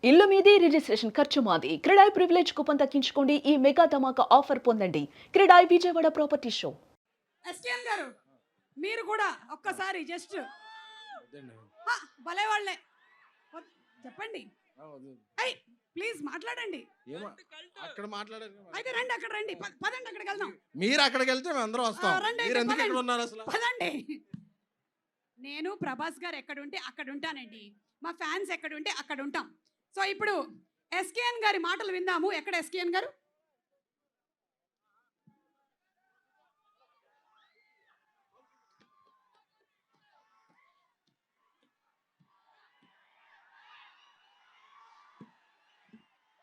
ఇల్లు మీది రిజిస్ట్రేషన్ ఖర్చు మాది. క్రెడాయ్ ప్రివిలేజ్ కూపన్ తగ్గించుకోండి. ఈ మెగా ధమాకా ఆఫర్ పొందండి. CREDAI Vijayawada property show. SKN గారు మీరు కూడా ఒక్కసారి జస్ట్ భలే వాళ్ళే చెప్పండి. అయ్ ప్లీజ్ మాట్లాడండి. అక్కడ మాట్లాడారు. అయితే రండి, అక్కడ రండి, పదండి, అక్కడికి వెళ్దాం. మీరు అక్కడికి వెళ్తే మేము అందరం వస్తాం. రండి, మీరు ఎందుకు పదండి. ఇక్కడ ఉన్నారు అసలు? పదండి. నేను ప్రభాస్ గారు ఎక్కడ ఉంటే అక్కడ ఉంటానండి. మా ఫ్యాన్స్ ఎక్కడ ఉంటే అక్కడ ఉంటాం. సో ఇప్పుడు ఎస్కేఎన్ గారి మాటలు విందాము. ఎక్కడ ఎస్కేఎన్ గారు?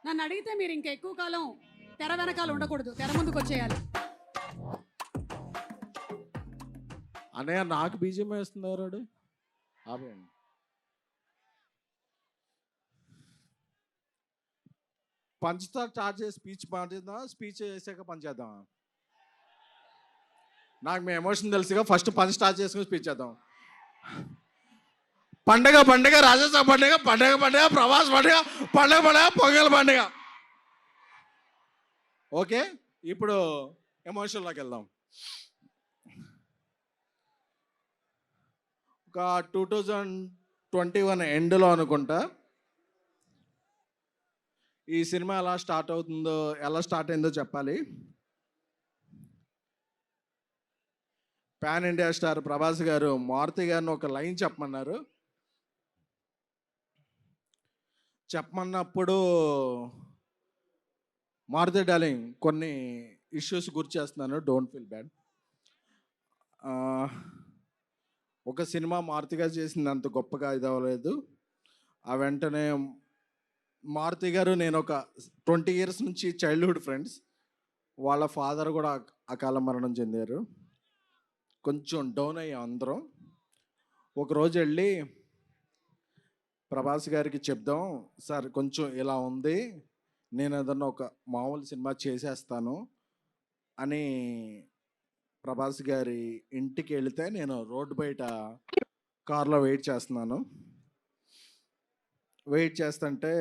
నన్ను అడిగితే మీరు ఇంకా ఎక్కువ కాలం తెర వెనకాల ఉండకూడదు, తెర ముందుకు వచ్చేయాలి. అన్నయ్య నాకు బీజం వేస్తున్నారు. ఆపేయండి. పంచుతో స్టార్ట్ చేసి స్పీచ్ మాట్లాడదాం, స్పీచ్ చేసాక పని చేద్దాం. నాకు మీ ఎమోషన్ తెలుసుగా, ఫస్ట్ పని స్టార్ట్ చేసుకుని స్పీచ్ చేద్దాం. పండగ పండగ, రాజస్థాన్ పండగ, పండగ పండగ, ప్రవాస్ పండగ, పండగ పండగ, పొంగల్ పండగ. ఓకే, ఇప్పుడు ఎమోషన్లోకి వెళ్దాం. ఒక 2021 ఎండ్లో అనుకుంటా ఈ సినిమా ఎలా స్టార్ట్ అయిందో చెప్పాలి. పాన్ ఇండియా స్టార్ ప్రభాస్ గారు మారుతి గారిని ఒక లైన్ చెప్పమన్నప్పుడు మారుతి డార్లింగ్ కొన్ని ఇష్యూస్ గుర్తు చేస్తున్నాను, డోంట్ ఫీల్ బ్యాడ్. ఒక సినిమా మారుతిగా చేసింది అంత గొప్పగా ఇది అవ్వలేదు. ఆ వెంటనే మారుతి గారు నేను ఒక 20 years నుంచి చైల్డ్హుడ్ ఫ్రెండ్స్. వాళ్ళ ఫాదర్ కూడా అకాల మరణం చెందారు. కొంచెం డౌన్ అయ్యాం అందరం. ఒకరోజు వెళ్ళి ప్రభాస్ గారికి చెప్దాం, సార్ కొంచెం ఇలా ఉంది, నేను ఏదన్నా ఒక మామూలు సినిమా చేసేస్తాను అని ప్రభాస్ గారి ఇంటికి వెళితే నేను రోడ్డు బయట కార్లో వెయిట్ చేస్తుంటే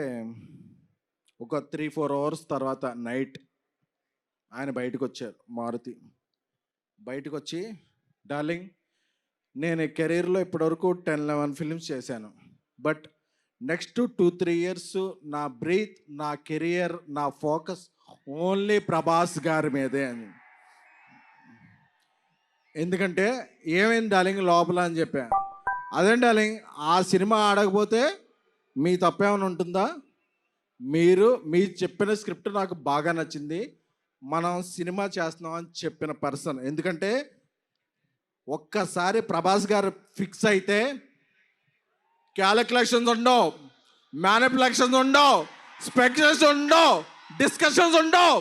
ఒక 3-4 hours తర్వాత నైట్ ఆయన బయటకు వచ్చారు. మారుతి బయటకు వచ్చి, డార్లింగ్ నేను కెరీర్లో ఇప్పటివరకు 10-11 films చేశాను, బట్ నెక్స్ట్ 2-3 years నా బ్రీత్, నా కెరియర్, నా ఫోకస్ ఓన్లీ ప్రభాస్ గారి మీదే అని. ఎందుకంటే ఏమైంది డార్లింగ్ లోపల అని చెప్పా. అదే డార్లింగ్, ఆ సినిమా ఆడకపోతే మీ తప్పేమైనా ఉంటుందా? మీరు చెప్పిన స్క్రిప్ట్ నాకు బాగా నచ్చింది, మనం సినిమా చేస్తున్నాం అని చెప్పిన పర్సన్. ఎందుకంటే ఒక్కసారి ప్రభాస్ గారు ఫిక్స్ అయితే క్యాలిక్యులేషన్స్ ఉండవు, మ్యానిపులేషన్స్ ఉండవు, స్పెక్యులేషన్స్ ఉండవు, డిస్కషన్స్ ఉండవు.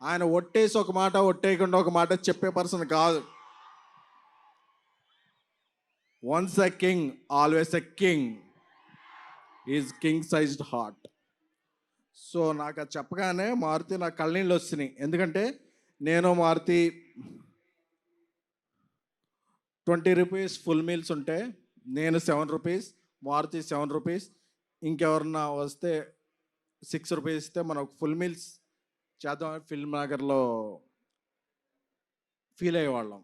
ఆయన ఒట్టేసి ఒక మాట, ఒట్టేయకుండా ఒక మాట చెప్పే పర్సన్ కాదు. Once a king always a king, is king sized heart. So నాకు అది చెప్పగానే మారుతి నాకు కళ్ళనీళ్ళు వస్తున్నాయి. ఎందుకంటే నేను మారుతి 20 rupees ఫుల్ మీల్స్ ఉంటే నేను 7 rupees, మారుతి 7 rupees, ఇంకెవరన్నా వస్తే 6 rupees ఇస్తే మనం ఫుల్ మీల్స్ చేద్దాం ఫిల్మ్ నగర్లో ఫీల్ అయ్యేవాళ్ళం.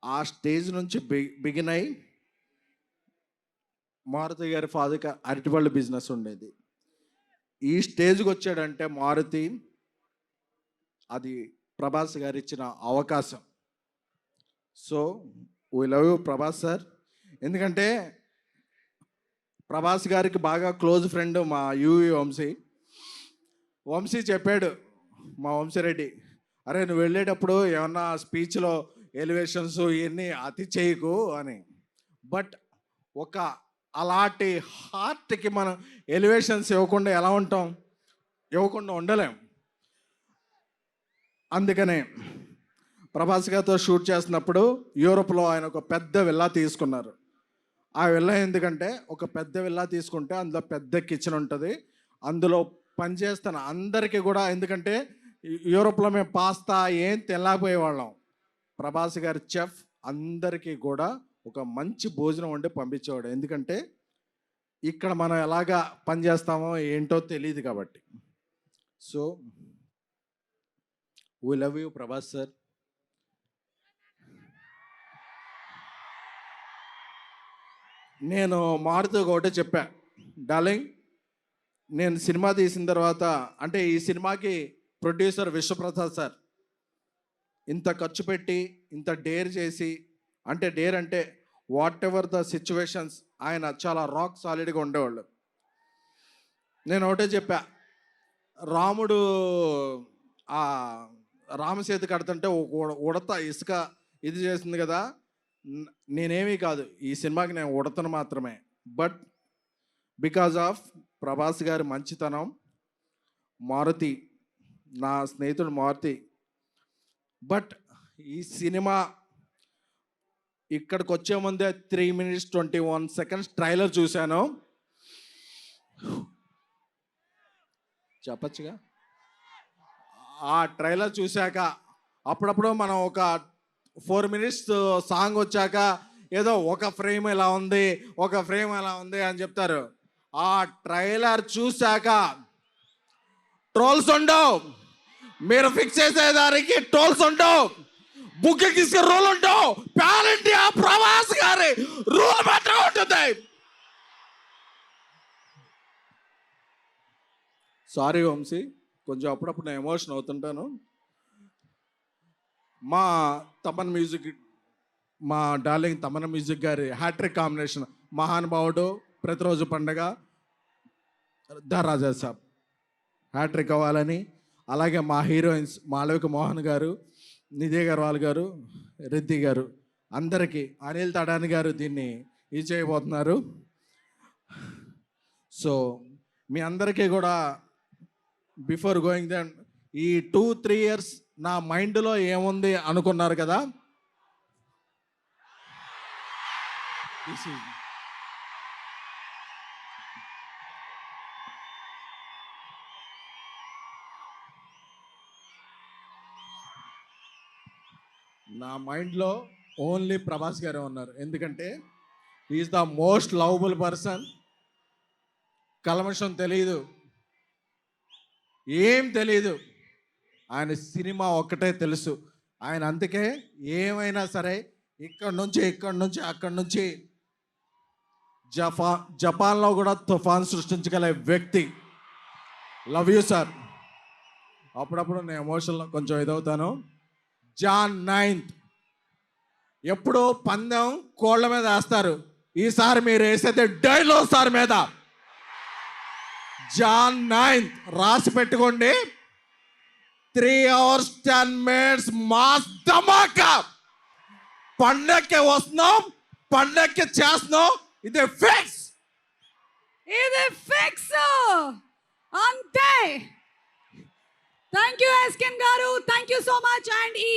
ఆ స్టేజ్ నుంచి బిగిన్ అయ్యి మారుతి గారి ఫాదర్కి అరటిపళ్ళు బిజినెస్ ఉండేది. ఈ స్టేజ్కి వచ్చాడంటే మారుతి, అది ప్రభాస్ గారు ఇచ్చిన అవకాశం. So we love you Prabhas sir. ఎందుకంటే ప్రభాస్ గారికి బాగా క్లోజ్ ఫ్రెండ్ మా యూవి వంశీ చెప్పాడు, మా వంశీరెడ్డి, అరే నువ్వు వెళ్ళేటప్పుడు ఏమన్నా స్పీచ్లో ఎలివేషన్స్ ఇవన్నీ అతి చేయకు అని. బట్ ఒక అలాంటి హార్ట్కి మనం ఎలివేషన్స్ ఇవ్వకుండా ఎలా ఉంటాం? ఇవ్వకుండా ఉండలేం. అందుకనే ప్రభాస్ గారితో షూట్ చేస్తున్నప్పుడు యూరోప్లో ఆయన ఒక పెద్ద విల్లా తీసుకున్నారు. ఆ విల్లా ఎందుకంటే ఒక పెద్ద విల్లా తీసుకుంటే అందులో పెద్ద కిచెన్ ఉంటుంది, అందులో పనిచేస్తున్న అందరికీ కూడా, ఎందుకంటే యూరోప్లో మేము పాస్తా ఏం తినలేకపోయేవాళ్ళం, ప్రభాస్ గారి చెఫ్ అందరికీ కూడా ఒక మంచి భోజనం వండి పంపించేవాడు. ఎందుకంటే ఇక్కడ మనం ఎలాగా పనిచేస్తామో ఏంటో తెలియదు కాబట్టి. So we love you Prabhas sir. నేను మారుతూ ఒకటే చెప్పా, డార్లింగ్ నేను సినిమా తీసిన తర్వాత, అంటే ఈ సినిమాకి ప్రొడ్యూసర్ విశ్వప్రసాద్ సార్ ఇంత ఖర్చు పెట్టి ఇంత డేర్ చేసి, అంటే డేర్ అంటే వాట్ ఎవర్ ద సిచ్యువేషన్స్ ఆయన చాలా రాక్ సాలిడ్గా ఉండేవాళ్ళు. నేను ఒకటే చెప్పా, రాముడు ఆ రామసేతు కడుతుంటే ఉడత ఇసుక ఇది చేసింది కదా, నేనేమీ కాదు ఈ సినిమాకి, నేను ఉడతను మాత్రమే. బట్ బికాజ్ ఆఫ్ ప్రభాస్ గారి మంచితనం, మారుతి నా స్నేహితుడు మారుతి. బట్ ఈ సినిమా ఇక్కడికి వచ్చే ముందే 3 minutes 21 seconds ట్రైలర్ చూశాను. చెప్పచ్చుగా. ఆ ట్రైలర్ చూశాక అప్పుడప్పుడు మనం ఒక 4 minutes సాంగ్ వచ్చాక ఏదో ఒక ఫ్రేమ్ ఎలా ఉంది, ఒక ఫ్రేమ్ ఎలా ఉంది అని చెప్తారు. ఆ ట్రైలర్ చూశాక ట్రోల్స్ ఉండవు, మీరు ఫిక్స్ చేసేదానికి ట్రోల్స్ ఉండవు, బుక్ తీసుకునే రూల్ ఉండవు, పాన్ ఇండియా ప్రభాస్ గారి రూల్ మాత్రం ఉంటుంది. సారీ వంశీ, కొంచెం అప్పుడప్పుడు నేను ఎమోషన్ అవుతుంటాను. మా తమన్ మ్యూజిక్, మా డార్లింగ్ తమన్ మ్యూజిక్ గారి హ్యాట్రిక్ కాంబినేషన్, మహానుభావుడు, ప్రతిరోజు పండగ, ద రాజా సాబ్ హ్యాట్రిక్ అవ్వాలని, అలాగే మా హీరోయిన్స్ మాళవిక మోహన్ గారు, నిధి అగర్వాల్ గారు, రిద్ధి గారు, అందరికీ, అనిల్ తడాని గారు దీన్ని ఇది చేయబోతున్నారు. సో మీ అందరికీ కూడా బిఫోర్ గోయింగ్ దెన్ ఈ 2-3 years నా మైండ్లో ఏముంది అనుకున్నారు కదా, నా మైండ్లో ఓన్లీ ప్రభాస్ గారే ఉన్నారు. ఎందుకంటే is the most lovable person. కల్మషం తెలియదు, ఏం తెలియదు, ఆయన సినిమా ఒక్కటే తెలుసు. ఆయన అందుకే ఏమైనా సరే ఇక్కడి నుంచి అక్కడి నుంచి జపాన్లో కూడా తుఫాన్ సృష్టించగల వ్యక్తి. Love you sir. అప్పుడప్పుడు నేను ఎమోషన్లో కొంచెం ఇదవుతాను. Jan 9th ఎప్పుడో పందెం కోళ్ళ మీద వేస్తారు, ఈసారి మీరు వేసేది డైనోసార్ మీద. Jan 9th రాసి పెట్టుకోండి. 3 hours 10 minutes మాస్ ధమాకా. పండక్కి వస్తున్నాం, పండక్కి చేస్తున్నాం, ఇది ఫిక్స్. ఇది ఫిక్స్ అంతే. థ్యాంక్ యూ ఎస్కెన్ గారు, thank you so much. And ఈ